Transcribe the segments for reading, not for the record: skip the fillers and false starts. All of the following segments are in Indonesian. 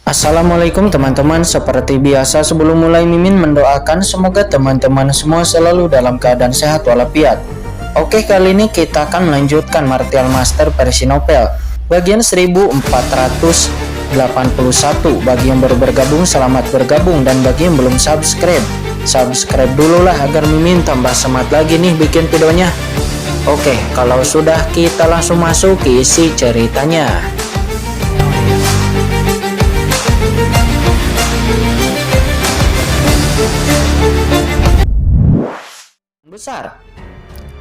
Assalamualaikum teman-teman, seperti biasa sebelum mulai Mimin mendoakan semoga teman-teman semua selalu dalam keadaan sehat walafiat. Oke, kali ini kita akan melanjutkan Martial Master versi novel bagian 1481. Bagi yang baru bergabung, selamat bergabung, dan bagi yang belum subscribe dulu lah agar Mimin tambah semangat lagi nih bikin videonya. Oke, kalau sudah kita langsung masuk ke isi ceritanya. Besar.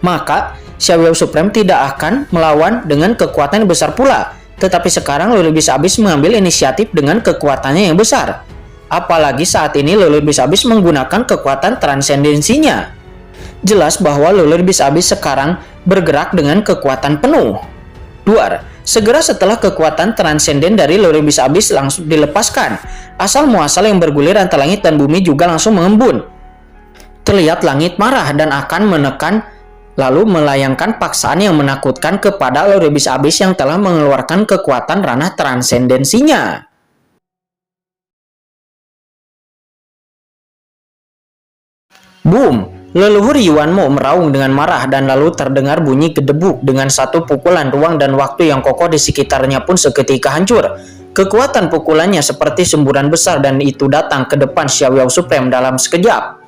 Maka Xiaoyao Supreme tidak akan melawan dengan kekuatan yang besar pula. Tetapi sekarang Loli Bis Abyss mengambil inisiatif dengan kekuatannya yang besar. Apalagi saat ini Loli Bis Abyss menggunakan kekuatan transendensinya. Jelas bahwa Loli Bis Abyss sekarang bergerak dengan kekuatan penuh. Duar, segera setelah kekuatan transenden dari Loli Bis Abyss langsung dilepaskan, asal muasal yang bergulir antara langit dan bumi juga langsung mengembun. Terlihat langit marah dan akan menekan lalu melayangkan paksaan yang menakutkan kepada Loli Bis Abyss yang telah mengeluarkan kekuatan ranah transendensinya. Boom! Leluhur Yuanmo meraung dengan marah dan lalu terdengar bunyi gedebuk. Dengan satu pukulan, ruang dan waktu yang kokoh di sekitarnya pun seketika hancur. Kekuatan pukulannya seperti semburan besar dan itu datang ke depan Xiaoyao Supreme dalam sekejap.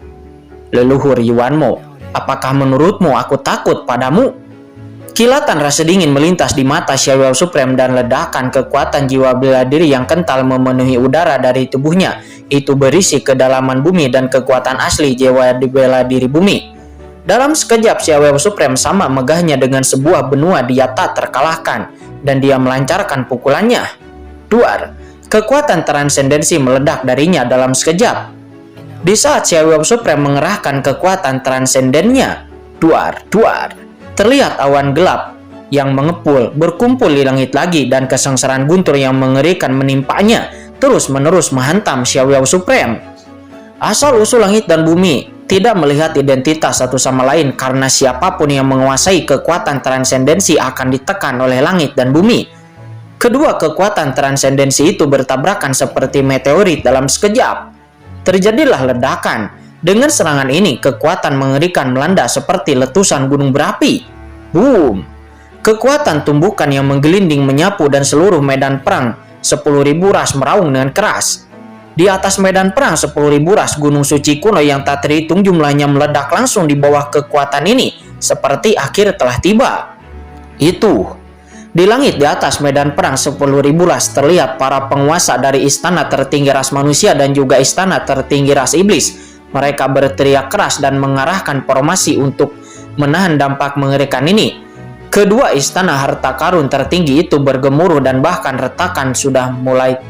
Leluhur Yuanmo, apakah menurutmu aku takut padamu? Kilatan rasa dingin melintas di mata Xiaoyao Supreme dan ledakan kekuatan jiwa bela diri yang kental memenuhi udara dari tubuhnya. Itu berisi kedalaman bumi dan kekuatan asli jiwa bela diri bumi. Dalam sekejap Xiaoyao Supreme sama megahnya dengan sebuah benua dia tak terkalahkan dan dia melancarkan pukulannya. Duar, kekuatan transendensi meledak darinya dalam sekejap. Di saat Xiaoyao Supreme mengerahkan kekuatan transendennya, duar, terlihat awan gelap yang mengepul, berkumpul di langit lagi, dan kesengsaraan guntur yang mengerikan menimpanya, terus-menerus menghantam Xiaoyao Supreme. Asal-usul langit dan bumi tidak melihat identitas satu sama lain karena siapapun yang menguasai kekuatan transendensi akan ditekan oleh langit dan bumi. Kedua kekuatan transendensi itu bertabrakan seperti meteorit dalam sekejap. Terjadilah ledakan. Dengan serangan ini, kekuatan mengerikan melanda seperti letusan gunung berapi. Boom! Kekuatan tumbukan yang menggelinding menyapu dan seluruh medan perang 10.000 ras meraung dengan keras. Di atas medan perang 10.000 ras, gunung suci kuno yang tak terhitung jumlahnya meledak langsung di bawah kekuatan ini, seperti akhir telah tiba. Itu. Di langit di atas medan perang 10.000 ras terlihat para penguasa dari istana tertinggi ras manusia dan juga istana tertinggi ras iblis. Mereka berteriak keras dan mengarahkan formasi untuk menahan dampak mengerikan ini. Kedua istana harta karun tertinggi itu bergemuruh dan bahkan retakan sudah mulai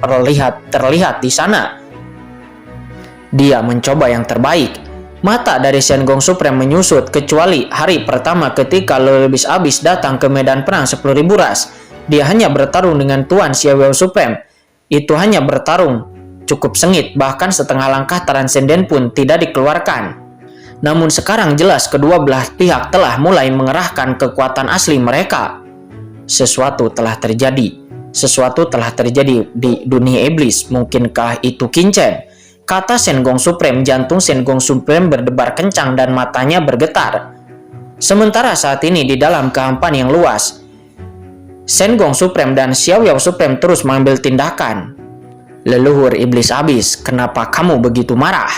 terlihat di sana. Dia mencoba yang terbaik. Mata dari Shen Gong Supreme menyusut, kecuali hari pertama ketika Loli Bis Abyss datang ke medan perang 10.000 ras. Dia hanya bertarung dengan Tuan Xiaoyao Supreme. Itu hanya bertarung cukup sengit, bahkan setengah langkah transenden pun tidak dikeluarkan. Namun sekarang jelas kedua belah pihak telah mulai mengerahkan kekuatan asli mereka. Sesuatu telah terjadi. Sesuatu telah terjadi di dunia iblis. Mungkinkah itu Qingchen? Kata Shen Gong Supreme. Jantung Shen Gong Supreme berdebar kencang dan matanya bergetar. Sementara saat ini di dalam kehampaan yang luas, Shen Gong Supreme dan Xiaoyao Supreme terus mengambil tindakan. Leluhur Iblis Abyss, kenapa kamu begitu marah?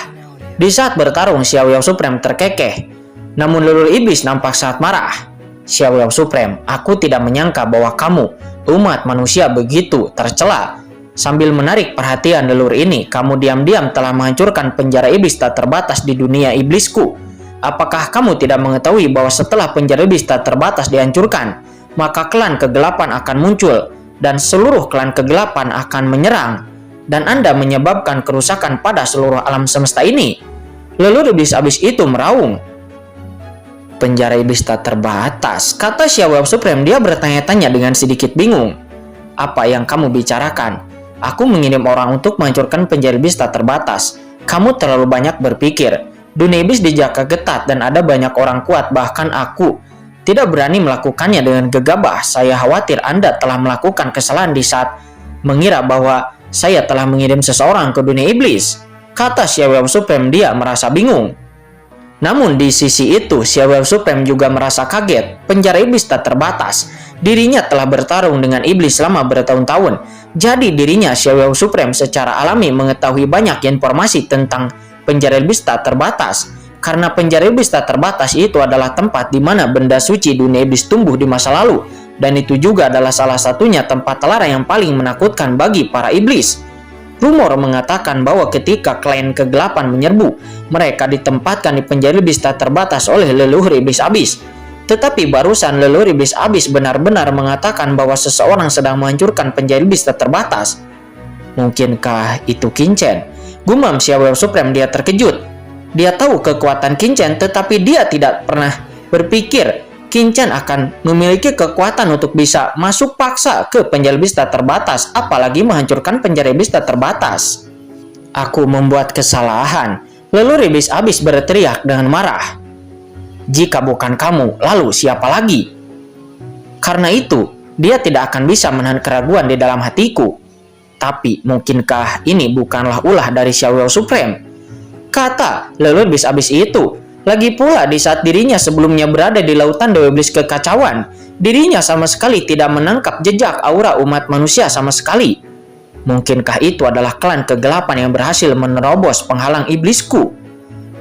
Di saat bertarung, Xiaoyao Supreme terkekeh. Namun leluhur Iblis nampak sangat marah. Xiaoyao Supreme, aku tidak menyangka bahwa kamu, umat manusia, begitu tercela. Sambil menarik perhatian leluhur ini, kamu diam-diam telah menghancurkan penjara iblis tak terbatas di dunia iblisku. Apakah kamu tidak mengetahui bahwa setelah penjara iblis tak terbatas dihancurkan, maka klan kegelapan akan muncul, dan seluruh klan kegelapan akan menyerang, dan Anda menyebabkan kerusakan pada seluruh alam semesta ini? Leluhur Iblis Abyss itu meraung. Penjara iblis tak terbatas, kata Xiaoyao Supreme. Dia bertanya-tanya dengan sedikit bingung. Apa yang kamu bicarakan? Aku mengirim orang untuk menghancurkan penjara iblis tak terbatas. Kamu terlalu banyak berpikir. Dunia iblis dijaga ketat dan ada banyak orang kuat, bahkan aku tidak berani melakukannya dengan gegabah. Saya khawatir Anda telah melakukan kesalahan di saat mengira bahwa Saya telah mengirim seseorang ke dunia iblis, kata Xiaoyao Supreme. Dia merasa bingung. Namun di sisi itu, Xiaoyao Supreme juga merasa kaget. Penjara iblis tak terbatas. Dirinya telah bertarung dengan iblis selama bertahun-tahun. Jadi dirinya, Xiaoyao Supreme, secara alami mengetahui banyak informasi tentang penjara iblis tak terbatas. Karena penjara iblis tak terbatas itu adalah tempat di mana benda suci dunia iblis tumbuh di masa lalu. Dan itu juga adalah salah satunya tempat terlarang yang paling menakutkan bagi para iblis. Rumor mengatakan bahwa ketika klien kegelapan menyerbu, mereka ditempatkan di penjara iblis tak terbatas oleh leluhur iblis abis. Tetapi barusan leluhur iblis abis benar-benar mengatakan bahwa seseorang sedang menghancurkan penjara iblis tak terbatas. Mungkinkah itu Qin Chen? Gumam Xiaoyao Supreme. Dia terkejut. Dia tahu kekuatan Qin Chen, tetapi dia tidak pernah berpikir Qin Chen akan memiliki kekuatan untuk bisa masuk paksa ke penjara iblis tak terbatas, apalagi menghancurkan penjara iblis tak terbatas. Aku membuat kesalahan. Leluhur iblis abis berteriak dengan marah. Jika bukan kamu, lalu siapa lagi? Karena itu, dia tidak akan bisa menahan keraguan di dalam hatiku. Tapi mungkinkah ini bukanlah ulah dari Xiaoyao Supreme? Kata leluhur iblis abis itu. Lagi pula di saat dirinya sebelumnya berada di lautan Dewa Iblis kekacauan, dirinya sama sekali tidak menangkap jejak aura umat manusia sama sekali. Mungkinkah itu adalah klan kegelapan yang berhasil menerobos penghalang iblisku?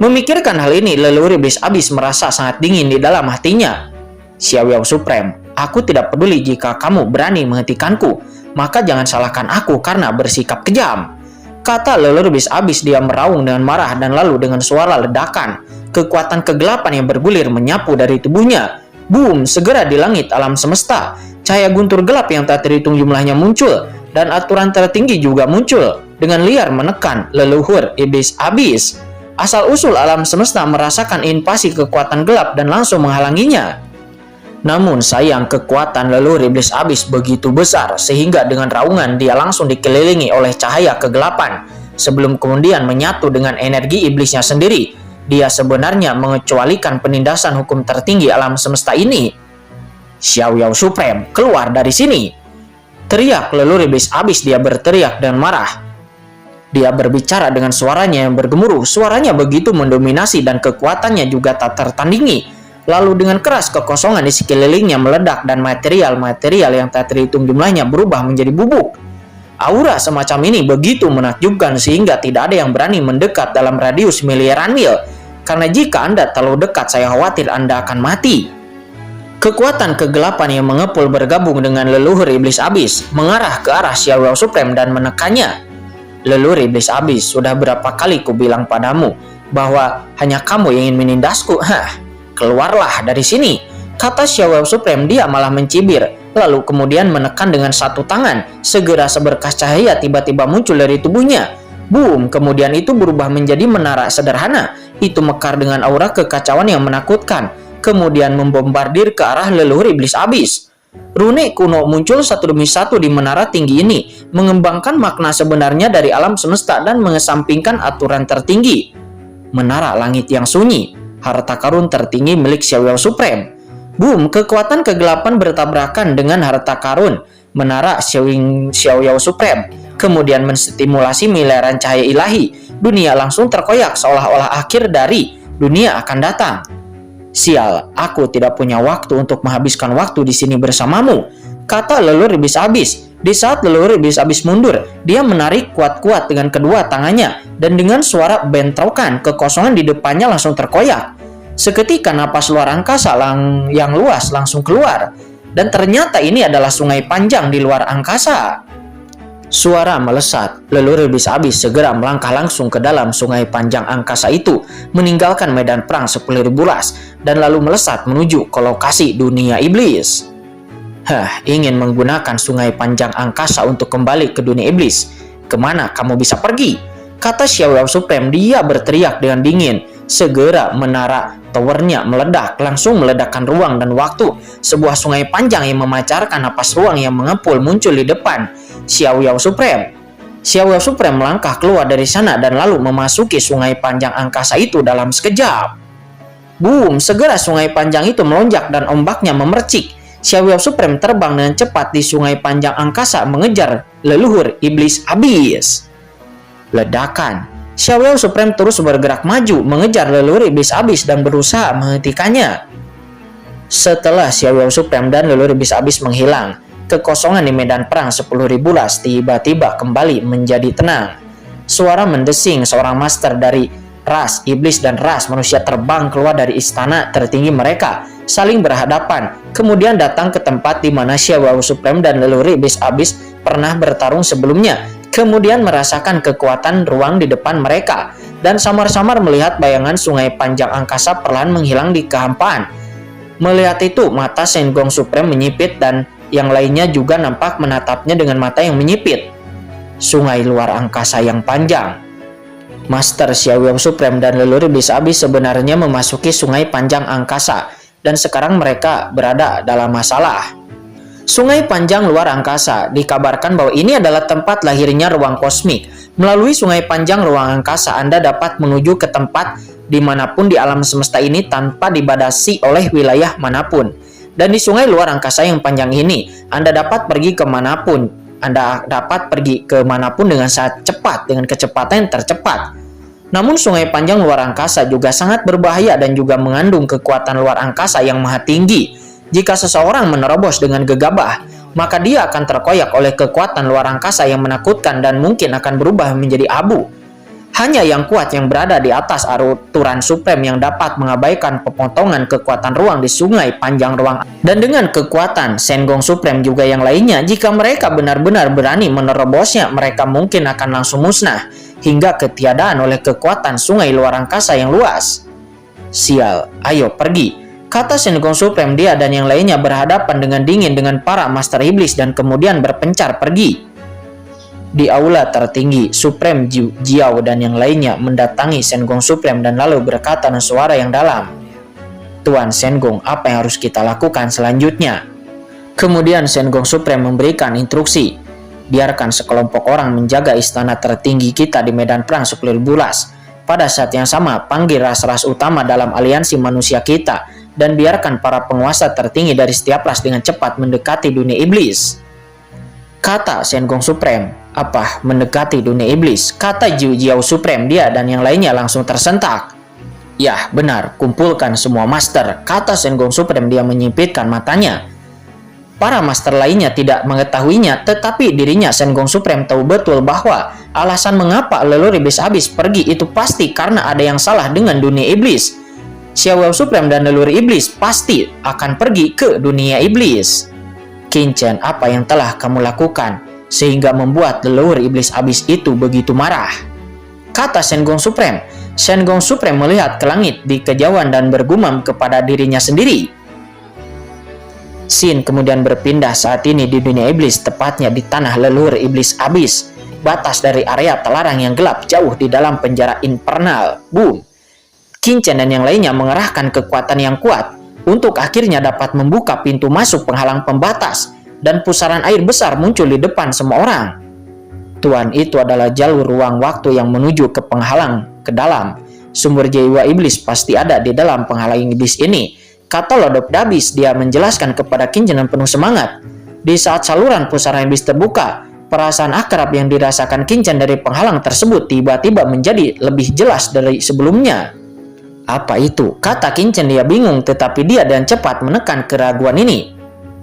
Memikirkan hal ini, leluhur iblis abis merasa sangat dingin di dalam hatinya. Xiaoyao Supreme, aku tidak peduli jika kamu berani menghentikanku, maka jangan salahkan aku karena bersikap kejam. Kata leluhur iblis abis. Dia meraung dengan marah dan lalu dengan suara ledakan, kekuatan kegelapan yang bergulir menyapu dari tubuhnya. Boom! Segera di langit alam semesta, cahaya guntur gelap yang tak terhitung jumlahnya muncul, dan aturan tertinggi juga muncul dengan liar menekan leluhur iblis abis. Asal-usul alam semesta merasakan invasi kekuatan gelap dan langsung menghalanginya. Namun sayang, kekuatan leluhur iblis abis begitu besar sehingga dengan raungan dia langsung dikelilingi oleh cahaya kegelapan sebelum kemudian menyatu dengan energi iblisnya sendiri. Dia sebenarnya mengecualikan penindasan hukum tertinggi alam semesta ini. Xiaoyao Supreme, keluar dari sini! Teriak leluhur iblis abis. Dia berteriak dan marah. Dia berbicara dengan suaranya yang bergemuruh. Suaranya begitu mendominasi dan kekuatannya juga tak tertandingi. Lalu dengan keras kekosongan di sekelilingnya meledak dan material-material yang tak terhitung jumlahnya berubah menjadi bubuk. Aura semacam ini begitu menakjubkan sehingga tidak ada yang berani mendekat dalam radius miliaran mil. Karena jika Anda terlalu dekat, saya khawatir Anda akan mati. Kekuatan kegelapan yang mengepul bergabung dengan leluhur iblis abis mengarah ke arah Xiaoyao Supreme dan menekannya. Leluhur iblis abis, sudah berapa kali ku bilang padamu bahwa hanya kamu yang ingin menindasku? Keluarlah dari sini, kata Xiaoyao Supreme. Dia malah mencibir, lalu kemudian menekan dengan satu tangan. Segera seberkas cahaya tiba-tiba muncul dari tubuhnya. Boom! Kemudian itu berubah menjadi menara sederhana. Itu mekar dengan aura kekacauan yang menakutkan, kemudian membombardir ke arah leluhur iblis abis. Rune kuno muncul satu demi satu di menara tinggi ini, mengembangkan makna sebenarnya dari alam semesta dan mengesampingkan aturan tertinggi. Menara langit yang sunyi, harta karun tertinggi milik Xiaoyao Supreme. Boom! Kekuatan kegelapan bertabrakan dengan harta karun menara Xiaoyao Supreme, kemudian menstimulasi miliaran cahaya ilahi. Dunia langsung terkoyak seolah-olah akhir dari dunia akan datang. Sial, aku tidak punya waktu untuk menghabiskan waktu di sini bersamamu, kata leluhur iblis abis. Di saat leluhur iblis abis mundur, dia menarik kuat-kuat dengan kedua tangannya dan dengan suara bentrokan, kekosongan di depannya langsung terkoyak. Seketika napas luar angkasa yang luas langsung keluar, dan ternyata ini adalah sungai panjang di luar angkasa. Suara melesat, leluhur iblis abis segera melangkah langsung ke dalam sungai panjang angkasa itu, meninggalkan medan perang 10.000 las, dan lalu melesat menuju ke lokasi dunia iblis. Ingin menggunakan sungai panjang angkasa untuk kembali ke dunia iblis? Kemana kamu bisa pergi? Kata Xiaoyao Supreme. Dia berteriak dengan dingin. Segera menara towernya meledak, langsung meledakkan ruang dan waktu. Sebuah sungai panjang yang memancarkan napas ruang yang mengepul muncul di depan Xiaoyao Supreme. Xiaoyao Supreme melangkah keluar dari sana dan lalu memasuki sungai panjang angkasa itu dalam sekejap. Boom! Segera sungai panjang itu melonjak dan ombaknya memercik. Xiaoyao Supreme terbang dengan cepat di sungai panjang angkasa mengejar leluhur iblis abis. Ledakan. Xiaoyao Supreme terus bergerak maju mengejar leluhur iblis abis dan berusaha menghentikannya. Setelah Xiaoyao Supreme dan leluhur iblis abis menghilang, kekosongan di medan perang 10.000 las tiba-tiba kembali menjadi tenang. Suara mendesing seorang master dari ras iblis dan ras manusia terbang keluar dari istana tertinggi mereka, saling berhadapan, kemudian datang ke tempat di mana Xiaoyao Supreme dan leluhur iblis abis pernah bertarung sebelumnya, kemudian merasakan kekuatan ruang di depan mereka, dan samar-samar melihat bayangan sungai panjang angkasa perlahan menghilang di kehampaan. Melihat itu, mata Shen Gong Supreme menyipit dan yang lainnya juga nampak menatapnya dengan mata yang menyipit. Sungai luar angkasa yang panjang. Master Xiaoyao Supreme dan leluhur iblis abis sebenarnya memasuki sungai panjang angkasa, dan sekarang mereka berada dalam masalah. Sungai panjang luar angkasa dikabarkan bahwa ini adalah tempat lahirnya ruang kosmik. Melalui sungai panjang ruang angkasa, Anda dapat menuju ke tempat dimanapun di alam semesta ini tanpa dibatasi oleh wilayah manapun. Dan di sungai luar angkasa yang panjang ini, Anda dapat pergi kemanapun. Anda dapat pergi kemanapun dengan sangat cepat, dengan kecepatan yang tercepat. Namun sungai panjang luar angkasa juga sangat berbahaya dan juga mengandung kekuatan luar angkasa yang maha tinggi. Jika seseorang menerobos dengan gegabah, maka dia akan terkoyak oleh kekuatan luar angkasa yang menakutkan dan mungkin akan berubah menjadi abu. Hanya yang kuat yang berada di atas aturan supreme yang dapat mengabaikan pemotongan kekuatan ruang di sungai panjang ruang. Dan dengan kekuatan Shen Gong Supreme juga yang lainnya, jika mereka benar-benar berani menerobosnya, mereka mungkin akan langsung musnah hingga ketiadaan oleh kekuatan sungai luar angkasa yang luas. Sial, ayo pergi, kata Shen Gong Supreme. Dia dan yang lainnya berhadapan dengan dingin dengan para master iblis dan kemudian berpencar pergi. Di aula tertinggi, Supreme Jiao dan yang lainnya mendatangi Shen Gong Supreme dan lalu berkata dengan suara yang dalam, "Tuan Shen Gong, apa yang harus kita lakukan selanjutnya?" Kemudian Shen Gong Supreme memberikan instruksi, "Biarkan sekelompok orang menjaga istana tertinggi kita di medan perang 10.000 las. Pada saat yang sama, panggil ras-ras utama dalam aliansi manusia kita, dan biarkan para penguasa tertinggi dari setiap ras dengan cepat mendekati dunia iblis." Kata Shen Gong Supreme. "Apa mendekati dunia iblis?" kata Jiao Supreme. Dia dan yang lainnya langsung tersentak. "Yah, benar, kumpulkan semua master," kata Shen Gong Supreme. Dia menyipitkan matanya. Para master lainnya tidak mengetahuinya, tetapi dirinya Shen Gong Supreme tahu betul bahwa alasan mengapa leluhur iblis abis pergi itu pasti karena ada yang salah dengan dunia iblis. Xiaoyao Supreme dan leluhur iblis pasti akan pergi ke dunia iblis. "Qin Chen, apa yang telah kamu lakukan sehingga membuat leluhur iblis abis itu begitu marah?" kata Shen Gong Supreme. Shen Gong Supreme melihat ke langit di kejauhan dan bergumam kepada dirinya sendiri. Scene kemudian berpindah saat ini di dunia iblis, tepatnya di tanah leluhur iblis abis, batas dari area terlarang yang gelap jauh di dalam penjara infernal. Boom! Qin Chen dan yang lainnya mengerahkan kekuatan yang kuat untuk akhirnya dapat membuka pintu masuk penghalang pembatas, dan pusaran air besar muncul di depan semua orang. "Tuan, itu adalah jalur ruang waktu yang menuju ke penghalang ke dalam. Sumber jiwa iblis pasti ada di dalam penghalang iblis ini," kata Lord of Dabis. Dia menjelaskan kepada Qin Chen dengan penuh semangat. Di saat saluran pusaran iblis terbuka, perasaan akrab yang dirasakan Qin Chen dari penghalang tersebut tiba-tiba menjadi lebih jelas dari sebelumnya. "Apa itu?" kata Qin Chen. Dia bingung, tetapi dia dan cepat menekan keraguan ini.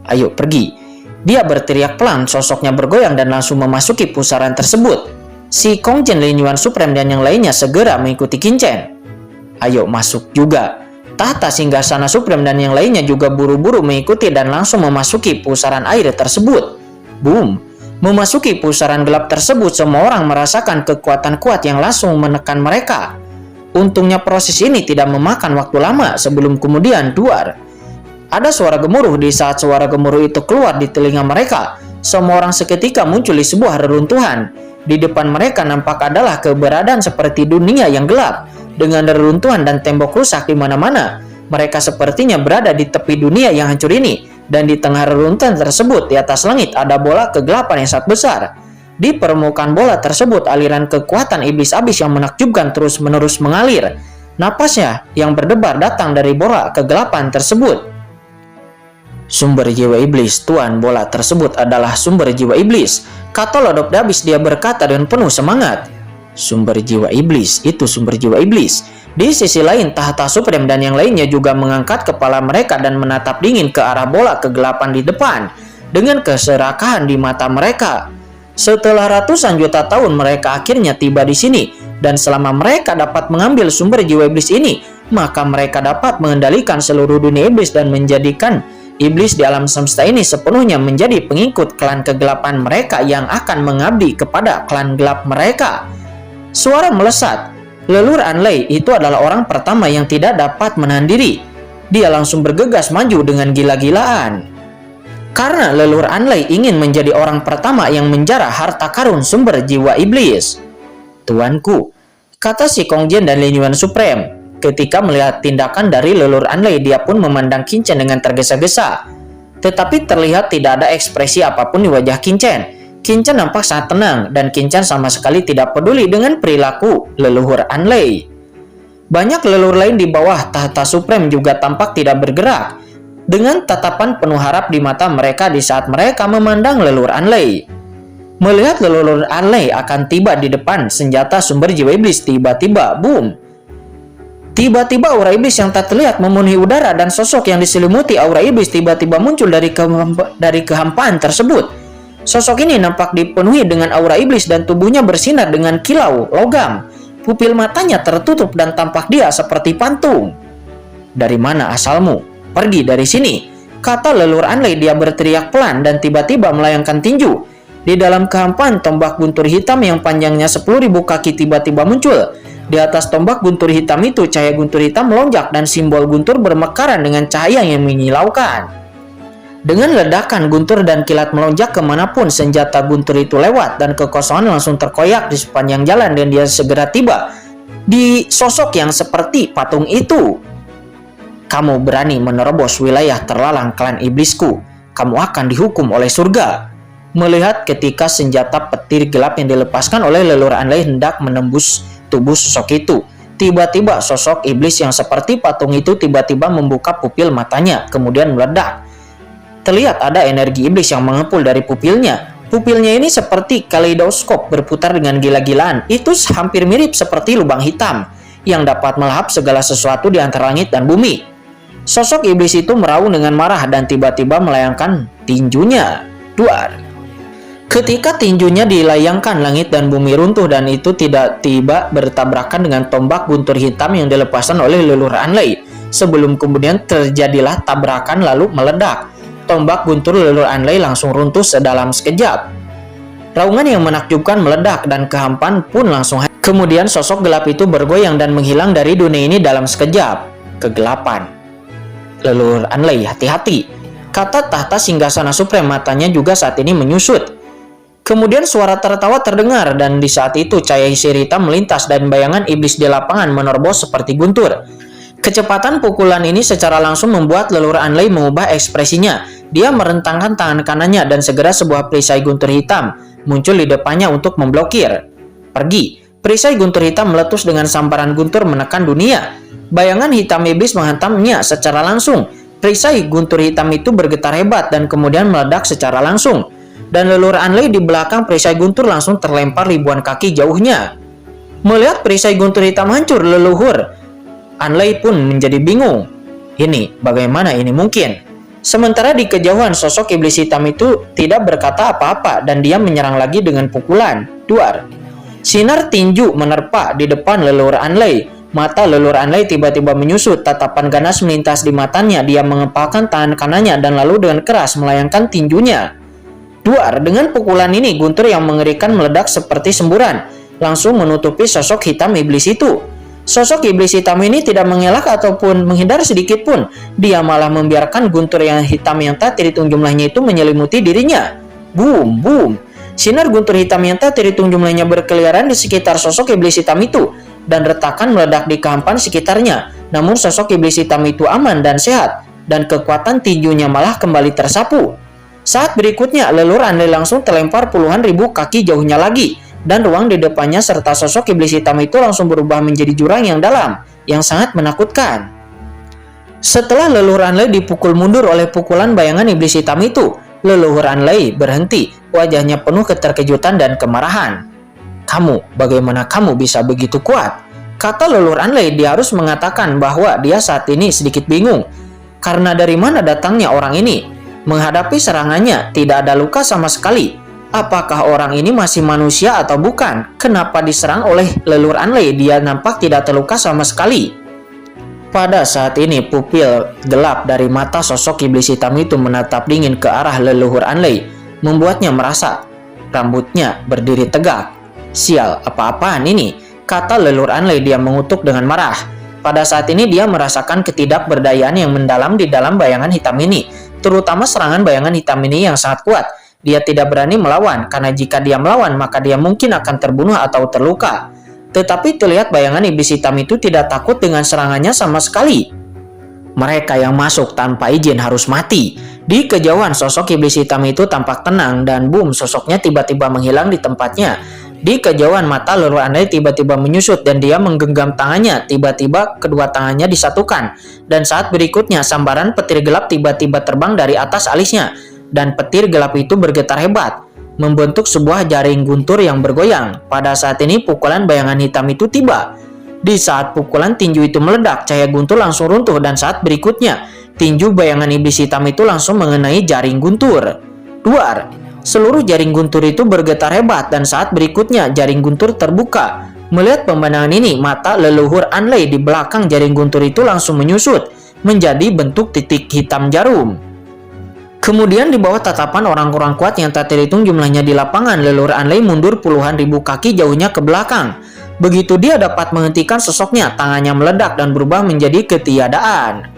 "Ayo pergi." Dia berteriak pelan, sosoknya bergoyang dan langsung memasuki pusaran tersebut. Si Kong Chen, Lin Yuan Supreme dan yang lainnya segera mengikuti Qin Chen. "Ayo masuk juga." Tahta Singgasana Supreme dan yang lainnya juga buru-buru mengikuti dan langsung memasuki pusaran air tersebut. Boom! Memasuki pusaran gelap tersebut, semua orang merasakan kekuatan kuat yang langsung menekan mereka. Untungnya proses ini tidak memakan waktu lama sebelum kemudian duar. Ada suara gemuruh. Di saat suara gemuruh itu keluar di telinga mereka, semua orang seketika muncul di sebuah reruntuhan. Di depan mereka nampak adalah keberadaan seperti dunia yang gelap, dengan reruntuhan dan tembok rusak di mana-mana. Mereka sepertinya berada di tepi dunia yang hancur ini, dan di tengah reruntuhan tersebut di atas langit ada bola kegelapan yang sangat besar. Di permukaan bola tersebut aliran kekuatan iblis abis yang menakjubkan terus-menerus mengalir. Napasnya yang berdebar datang dari bola kegelapan tersebut. Sumber jiwa iblis, Tuan bola tersebut adalah sumber jiwa iblis, kata Lodop Dabis. Dia berkata dengan penuh semangat. Sumber jiwa iblis, itu sumber jiwa iblis. Di sisi lain, Tahta Supreme dan yang lainnya juga mengangkat kepala mereka dan menatap dingin ke arah bola kegelapan di depan dengan keserakahan di mata mereka. Setelah ratusan juta tahun mereka akhirnya tiba di sini, dan selama mereka dapat mengambil sumber jiwa iblis ini, maka mereka dapat mengendalikan seluruh dunia iblis dan menjadikan iblis di alam semesta ini sepenuhnya menjadi pengikut klan kegelapan mereka yang akan mengabdi kepada klan gelap mereka. Suara melesat. Leluhur Anley itu adalah orang pertama yang tidak dapat menahan diri. Dia langsung bergegas maju dengan gila-gilaan. Karena leluhur Anley ingin menjadi orang pertama yang menjarah harta karun sumber jiwa iblis. Tuanku, kata si Kongjian dan Lin Yuan Supreme. Ketika melihat tindakan dari leluhur Anley, dia pun memandang Qin Chen dengan tergesa-gesa. Tetapi terlihat tidak ada ekspresi apapun di wajah Qin Chen. Qin Chen nampak sangat tenang, dan Qin Chen sama sekali tidak peduli dengan perilaku leluhur Anley. Banyak leluhur lain di bawah Tahta Supreme juga tampak tidak bergerak, dengan tatapan penuh harap di mata mereka di saat mereka memandang leluhur Anley. Melihat leluhur Anley akan tiba di depan senjata sumber jiwa iblis, tiba-tiba, boom! Tiba-tiba aura iblis yang tak terlihat memenuhi udara, dan sosok yang diselimuti aura iblis tiba-tiba muncul dari kehampaan tersebut. Sosok ini nampak dipenuhi dengan aura iblis dan tubuhnya bersinar dengan kilau logam. Pupil matanya tertutup dan tampak dia seperti pantung. Dari mana asalmu? Pergi dari sini, kata leluhur Anley. Dia berteriak pelan dan tiba-tiba melayangkan tinju. Di dalam kehampaan, tombak guntur hitam yang panjangnya 10.000 kaki tiba-tiba muncul. Di atas tombak guntur hitam itu, cahaya guntur hitam melonjak dan simbol guntur bermekaran dengan cahaya yang menyilaukan. Dengan ledakan guntur dan kilat melonjak kemanapun senjata guntur itu lewat, dan kekosongan langsung terkoyak di sepanjang jalan, dan dia segera tiba di sosok yang seperti patung itu. Kamu berani menerobos wilayah terlarang klan iblisku, kamu akan dihukum oleh surga. Melihat ketika senjata petir gelap yang dilepaskan oleh leluhur Anley hendak menembus tubuh sosok itu, tiba-tiba sosok iblis yang seperti patung itu tiba-tiba membuka pupil matanya, kemudian meledak. Terlihat ada energi iblis yang mengepul dari pupilnya. Pupilnya ini seperti kaleidoskop berputar dengan gila-gilaan. Itu hampir mirip seperti lubang hitam yang dapat melahap segala sesuatu di antara langit dan bumi. Sosok iblis itu meraung dengan marah dan tiba-tiba melayangkan tinjunya. Duar. Ketika tinjunya dilayangkan, langit dan bumi runtuh, dan itu tidak tiba bertabrakan dengan tombak guntur hitam yang dilepaskan oleh leluhur Anley. Sebelum kemudian terjadilah tabrakan lalu meledak. Tombak guntur leluhur Anley langsung runtuh sedalam sekejap. Raungan yang menakjubkan meledak dan kehampaan pun langsung hancur. Kemudian sosok gelap itu bergoyang dan menghilang dari dunia ini dalam sekejap. Kegelapan. Leluhur Anley, hati-hati, kata Tahta Singgasana Supreme. Matanya juga saat ini menyusut. Kemudian suara tertawa terdengar, dan di saat itu cahaya sihir hitam melintas dan bayangan iblis di lapangan menerobos seperti guntur. Kecepatan pukulan ini secara langsung membuat leluhur Anley mengubah ekspresinya. Dia merentangkan tangan kanannya dan segera sebuah perisai guntur hitam muncul di depannya untuk memblokir. Pergi. Perisai guntur hitam meletus dengan sambaran guntur menekan dunia. Bayangan hitam iblis menghantamnya secara langsung. Perisai guntur hitam itu bergetar hebat dan kemudian meledak secara langsung. Dan leluhur Anley di belakang perisai guntur langsung terlempar ribuan kaki jauhnya. Melihat perisai guntur hitam hancur, leluhur Anley pun menjadi bingung. Bagaimana ini mungkin? Sementara di kejauhan sosok iblis hitam itu tidak berkata apa-apa dan dia menyerang lagi dengan pukulan. Duar. Sinar tinju menerpa di depan leluhur Anley. Mata leluhur Anley tiba-tiba menyusut, tatapan ganas melintas di matanya. Dia mengepalkan tangan kanannya dan lalu dengan keras melayangkan tinjunya. Duar. Dengan pukulan ini, guntur yang mengerikan meledak seperti semburan, langsung menutupi sosok hitam iblis itu. Sosok iblis hitam ini tidak mengelak ataupun menghindar sedikit pun. Dia malah membiarkan guntur yang hitam yang tak terhitung jumlahnya itu menyelimuti dirinya. Boom, boom. Sinar guntur hitam yang tak terhitung jumlahnya berkeliaran di sekitar sosok iblis hitam itu, dan retakan meledak di kehampaan sekitarnya. Namun sosok iblis hitam itu aman dan sehat, dan kekuatan tinjunya malah kembali tersapu. Saat berikutnya, leluhur Anley langsung terlempar puluhan ribu kaki jauhnya lagi. Dan ruang di depannya serta sosok iblis hitam itu langsung berubah menjadi jurang yang dalam, yang sangat menakutkan. Setelah leluhur Anlei dipukul mundur oleh pukulan bayangan iblis hitam itu, leluhur Anlei berhenti, wajahnya penuh keterkejutan dan kemarahan. Bagaimana kamu bisa begitu kuat?" Kata leluhur Anlei. Dia harus mengatakan bahwa dia saat ini sedikit bingung, karena dari mana datangnya orang ini. Menghadapi serangannya, tidak ada luka sama sekali. Apakah orang ini masih manusia atau bukan? Kenapa diserang oleh leluhur Anlei? Dia nampak tidak terluka sama sekali. Pada saat ini, pupil gelap dari mata sosok iblis hitam itu menatap dingin ke arah leluhur Anlei, membuatnya merasa rambutnya berdiri tegak. "Sial, apa-apaan ini?" kata leluhur Anlei. Dia mengutuk dengan marah. Pada saat ini dia merasakan ketidakberdayaan yang mendalam di dalam bayangan hitam ini, terutama serangan bayangan hitam ini yang sangat kuat. Dia tidak berani melawan, karena jika dia melawan maka dia mungkin akan terbunuh atau terluka. Tetapi terlihat bayangan iblis hitam itu tidak takut dengan serangannya sama sekali. Mereka yang masuk tanpa izin harus mati. Di kejauhan sosok iblis hitam itu tampak tenang dan boom, sosoknya tiba-tiba menghilang di tempatnya. Di kejauhan mata leluhur Anlei tiba-tiba menyusut dan dia menggenggam tangannya. Tiba-tiba kedua tangannya disatukan dan saat berikutnya sambaran petir gelap tiba-tiba terbang dari atas alisnya dan petir gelap itu bergetar hebat, membentuk sebuah jaring guntur yang bergoyang. Pada saat ini pukulan bayangan hitam itu tiba. Di saat pukulan tinju itu meledak, cahaya guntur langsung runtuh dan saat berikutnya tinju bayangan iblis hitam itu langsung mengenai jaring guntur. Duar. Seluruh jaring guntur itu bergetar hebat dan saat berikutnya jaring guntur terbuka. Melihat pemandangan ini, mata leluhur Anlei di belakang jaring guntur itu langsung menyusut menjadi bentuk titik hitam jarum. Kemudian di bawah tatapan orang-orang kuat yang tak terhitung jumlahnya di lapangan, leluhur Anlei mundur puluhan ribu kaki jauhnya ke belakang. Begitu dia dapat menghentikan sosoknya, tangannya meledak dan berubah menjadi ketiadaan.